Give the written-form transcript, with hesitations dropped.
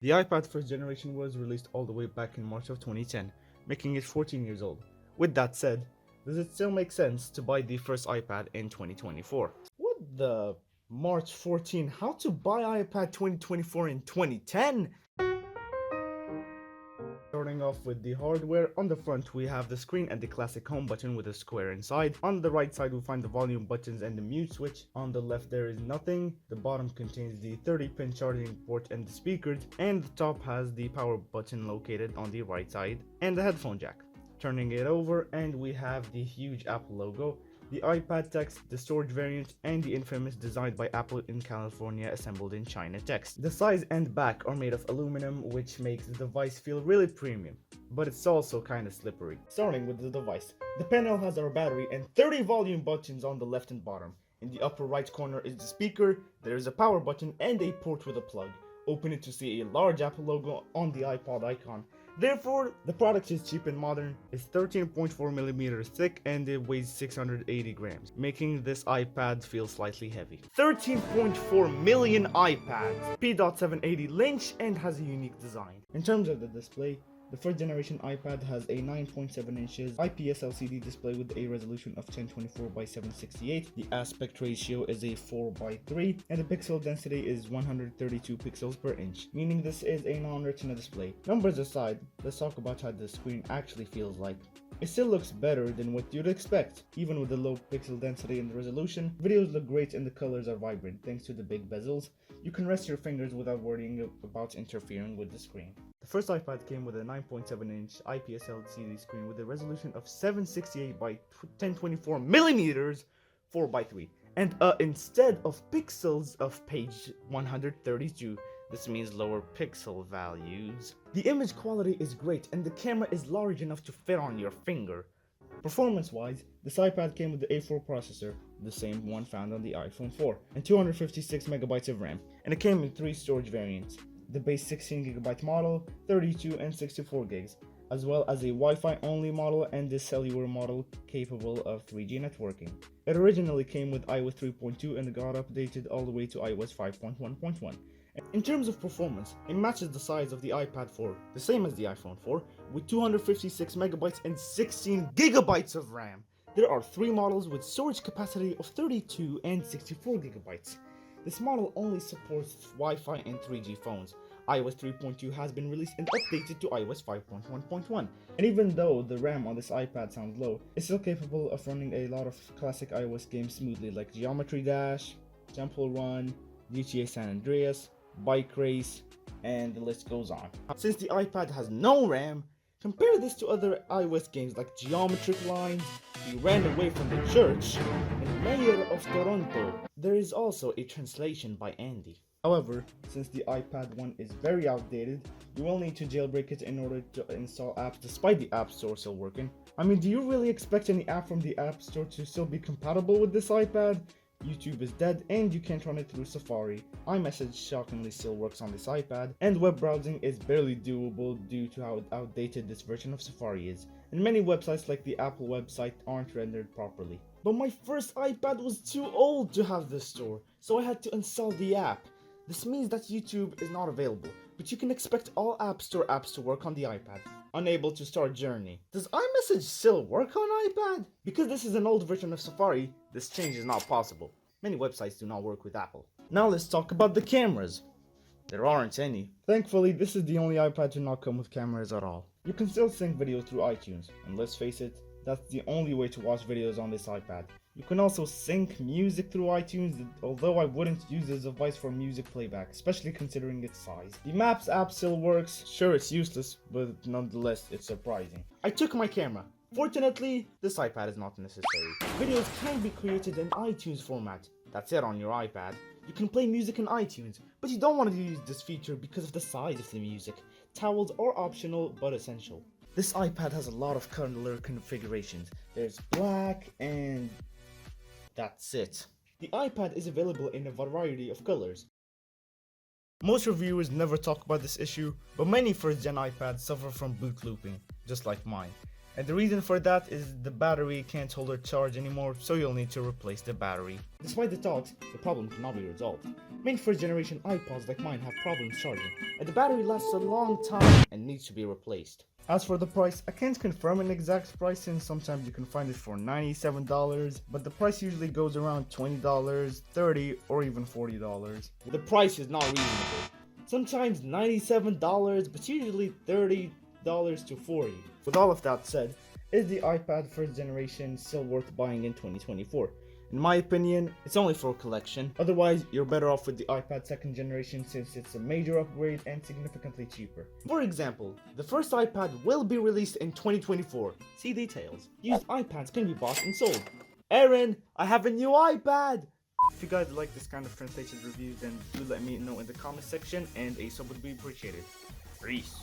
The iPad first generation was released all the way back in March of 2010, making it 14 years old. With that said, does it still make sense to buy the first iPad in 2024? What the March 14? How to buy iPad 2024 in 2010? Starting off with the hardware, on the front we have the screen and the classic home button with a square inside. On the right side we find the volume buttons and the mute switch. On the left there is nothing. The bottom contains the 30-pin charging port and the speakers, and the top has the power button located on the right side and the headphone jack. Turning it over and we have the huge Apple logo, the iPad text, the storage variant, and the infamous designed by Apple in California assembled in China text. The sides and back are made of aluminum, which makes the device feel really premium, but it's also kinda slippery. Starting with the device, the panel has our battery and 30 volume buttons on the left and bottom. In the upper right corner is the speaker, there is a power button and a port with a plug. Open it to see a large Apple logo on the iPod icon. Therefore, the product is cheap and modern, it's 13.4mm thick and it weighs 680 grams, making this iPad feel slightly heavy. 13.4 million iPads, P.780 Lynch, and has a unique design. In terms of the display, the first generation iPad has a 9.7 inches IPS LCD display with a resolution of 1024 by 768. The aspect ratio is a 4:3, and the pixel density is 132 pixels per inch, meaning this is a non-retina display. Numbers aside, let's talk about how the screen actually feels like. It still looks better than what you'd expect. Even with the low pixel density and the resolution, videos look great and the colors are vibrant thanks to the big bezels. You can rest your fingers without worrying about interfering with the screen. The first iPad came with a 9.7-inch IPS LCD screen with a resolution of 768 by 1024 millimeters, 4:3, and instead of pixels of page 132. This means lower pixel values. The image quality is great and the camera is large enough to fit on your finger. Performance-wise, this iPad came with the A4 processor, the same one found on the iPhone 4, and 256MB of RAM, and it came in 3 storage variants: the base 16GB model, 32 and 64 gigs, as well as a Wi-Fi only model and the cellular model capable of 3G networking. It originally came with iOS 3.2 and got updated all the way to iOS 5.1.1. In terms of performance, it matches the size of the iPad 4, the same as the iPhone 4, with 256MB and 16GB of RAM. There are 3 models with storage capacity of 32 and 64GB. This model only supports Wi-Fi and 3G phones. iOS 3.2 has been released and updated to iOS 5.1.1. And even though the RAM on this iPad sounds low, it's still capable of running a lot of classic iOS games smoothly, like Geometry Dash, Temple Run, GTA San Andreas, Bike Race, and the list goes on. Since the iPad has no RAM, compare this to other iOS games like Geometric Lines, He Ran Away from the Church, and Mayor of Toronto. There is also a translation by Andy. However, since the iPad 1 is very outdated, you will need to jailbreak it in order to install apps despite the App Store still working. I mean, do you really expect any app from the App Store to still be compatible with this iPad? YouTube is dead and you can't run it through Safari. iMessage shockingly still works on this iPad, and web browsing is barely doable due to how outdated this version of Safari is, and many websites like the Apple website aren't rendered properly. But my first iPad was too old to have this store, so I had to install the app. This means that YouTube is not available, but you can expect all App Store apps to work on the iPad. Unable to start Journey. Does iMessage still work on iPad? Because this is an old version of Safari, this change is not possible. Many websites do not work with Apple. Now let's talk about the cameras. There aren't any. Thankfully, this is the only iPad to not come with cameras at all. You can still sync videos through iTunes, and let's face it, that's the only way to watch videos on this iPad. You can also sync music through iTunes, although I wouldn't use this device for music playback, especially considering its size. The Maps app still works. Sure, it's useless, but nonetheless, it's surprising. I took my camera. Fortunately, this iPad is not necessary. Videos can be created in iTunes format. That's it on your iPad. You can play music in iTunes, but you don't want to use this feature because of the size of the music. Towels are optional, but essential. This iPad has a lot of color configurations. There's black and that's it. The iPad is available in a variety of colors. Most reviewers never talk about this issue, but many first-gen iPads suffer from boot looping, just like mine. And the reason for that is the battery can't hold a charge anymore, so you'll need to replace the battery. Despite the talks, the problem cannot be resolved. Many first generation iPods like mine have problems charging, and the battery lasts a long time and needs to be replaced. As for the price, I can't confirm an exact price since sometimes you can find it for $97, but the price usually goes around $20, $30, or even $40. The price is not reasonable. Sometimes $97, but usually $30 to $40. With all of that said, is the iPad first generation still worth buying in 2024? In my opinion, it's only for collection. Otherwise, you're better off with the iPad second generation since it's a major upgrade and significantly cheaper. For example, the first iPad will be released in 2024. See details. Used iPads can be bought and sold. Aaron, I have a new iPad! If you guys like this kind of translated reviews, then do let me know in the comment section and a sub would be appreciated. Peace.